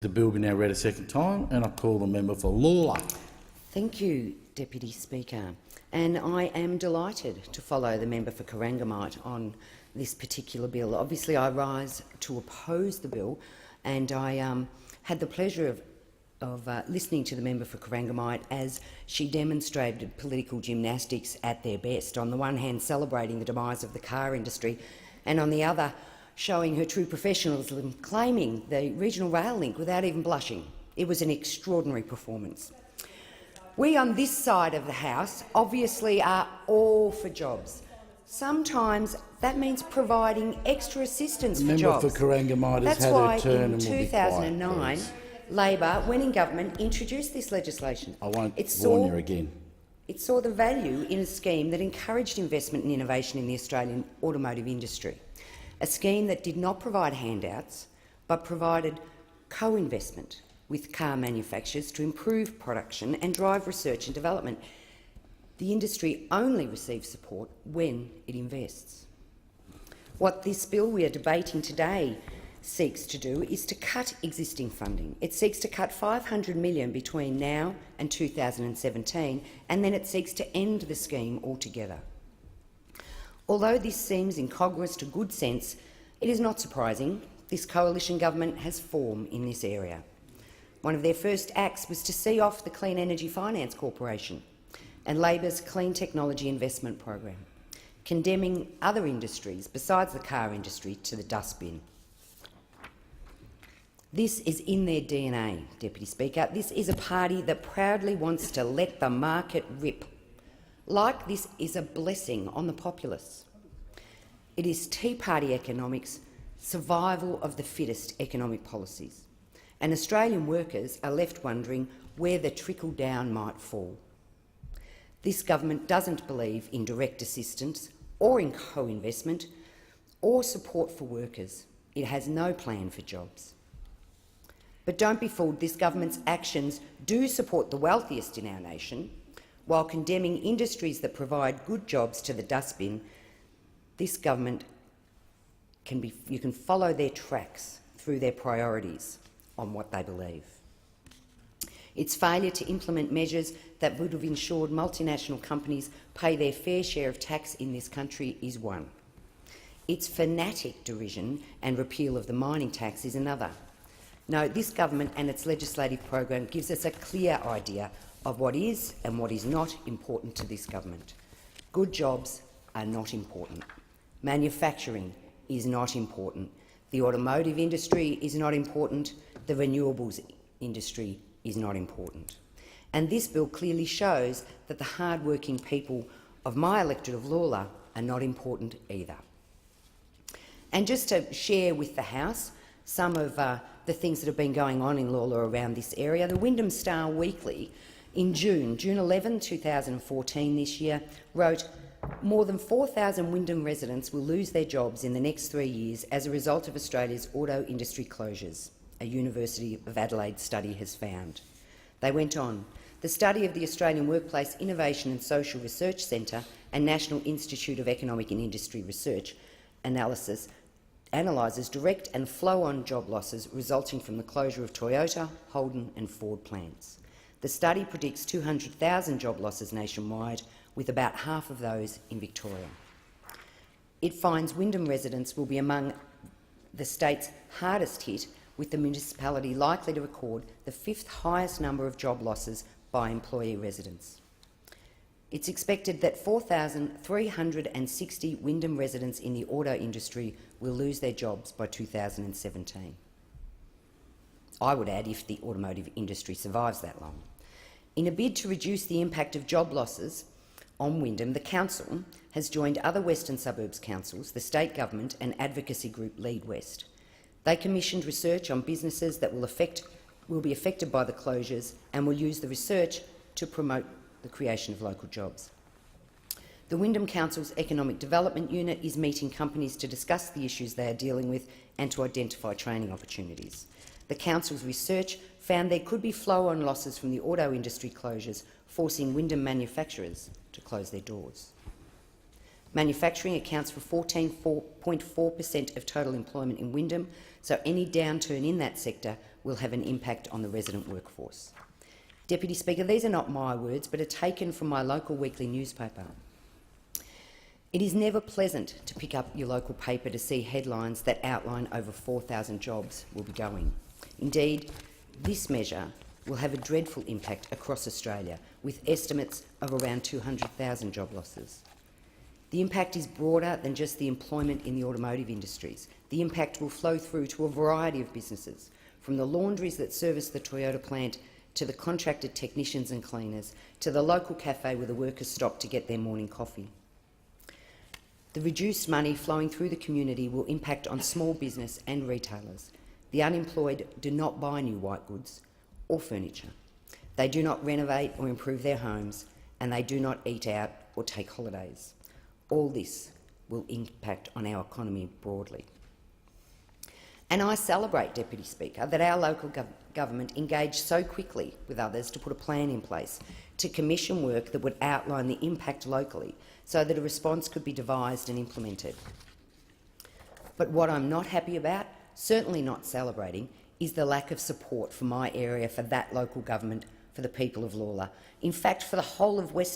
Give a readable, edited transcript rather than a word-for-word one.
The bill be now read a second time, and I call the member for Lawler. Thank you, Deputy Speaker. And I am delighted to follow the member for Corangamite on this particular bill. Obviously, I rise to oppose the bill, and I had the pleasure of listening to the member for Corangamite as she demonstrated political gymnastics at their best. On the one hand, celebrating the demise of the car industry, and on the other, showing her true professionalism, claiming the regional rail link without even blushing. It was an extraordinary performance. We on this side of the House obviously are all for jobs. Sometimes that means providing extra assistance for jobs. Member for Corangamite has had her turn and will be quiet. That's why in 2009, Labor, when in government, introduced this legislation. I won't warn you again. It saw the value in a scheme that encouraged investment and innovation in the Australian automotive industry. A scheme that did not provide handouts, but provided co-investment with car manufacturers to improve production and drive research and development. The industry only receives support when it invests. What this bill we are debating today seeks to do is to cut existing funding. It seeks to cut $500 million between now and 2017, and then it seeks to end the scheme altogether. Although this seems incongruous to good sense, it is not surprising this coalition government has formed in this area. One of their first acts was to see off the Clean Energy Finance Corporation and Labor's Clean Technology Investment Program, condemning other industries besides the car industry to the dustbin. This is in their DNA, Deputy Speaker. This is a party that proudly wants to let the market rip. Like this is a blessing on the populace. It is Tea Party economics, survival of the fittest economic policies. And Australian workers are left wondering where the trickle-down might fall. This government doesn't believe in direct assistance or in co-investment or support for workers. It has no plan for jobs. But don't be fooled, this government's actions do support the wealthiest in our nation. While condemning industries that provide good jobs to the dustbin, this government you can follow their tracks through their priorities on what they believe. Its failure to implement measures that would have ensured multinational companies pay their fair share of tax in this country is one. Its fanatic derision and repeal of the mining tax is another. No, this government and its legislative program gives us a clear idea of what is and what is not important to this government. Good jobs are not important. Manufacturing is not important. The automotive industry is not important. The renewables industry is not important. And this bill clearly shows that the hard-working people of my electorate of Lawler are not important either. And just to share with the House some of the things that have been going on in Lawler around this area, the Wyndham Star Weekly in June 11, 2014 this year, wrote, "More than 4,000 Wyndham residents will lose their jobs in the next 3 years as a result of Australia's auto industry closures," a University of Adelaide study has found. They went on, "The study of the Australian Workplace Innovation and Social Research Centre and National Institute of Economic and Industry Research analyses direct and flow-on job losses resulting from the closure of Toyota, Holden and Ford plants. The study predicts 200,000 job losses nationwide, with about half of those in Victoria. It finds Wyndham residents will be among the states hardest hit, with the municipality likely to record the 5th highest number of job losses by employee residents. It's expected that 4,360 Wyndham residents in the auto industry will lose their jobs by 2017. I would add, if the automotive industry survives that long. In a bid to reduce the impact of job losses on Wyndham, the council has joined other Western Suburbs councils, the state government and advocacy group Lead West. They commissioned research on businesses that will be affected by the closures and will use the research to promote the creation of local jobs. The Wyndham Council's Economic Development Unit is meeting companies to discuss the issues they are dealing with and to identify training opportunities. The Council's research found there could be flow-on losses from the auto industry closures, forcing Wyndham manufacturers to close their doors. Manufacturing accounts for 14.4% of total employment in Wyndham, so any downturn in that sector will have an impact on the resident workforce. Deputy Speaker, these are not my words, but are taken from my local weekly newspaper. It is never pleasant to pick up your local paper to see headlines that outline over 4,000 jobs will be going. Indeed, this measure will have a dreadful impact across Australia, with estimates of around 200,000 job losses. The impact is broader than just the employment in the automotive industries. The impact will flow through to a variety of businesses, from the laundries that service the Toyota plant to the contracted technicians and cleaners, to the local cafe where the workers stop to get their morning coffee. The reduced money flowing through the community will impact on small business and retailers. The unemployed do not buy new white goods or furniture. They do not renovate or improve their homes, and they do not eat out or take holidays. All this will impact on our economy broadly. And I celebrate, Deputy Speaker, that our local government engaged so quickly with others to put a plan in place to commission work that would outline the impact locally so that a response could be devised and implemented. But what I'm not happy about, certainly not celebrating, is the lack of support for my area, for that local government, for the people of Lalor. In fact, for the whole of Western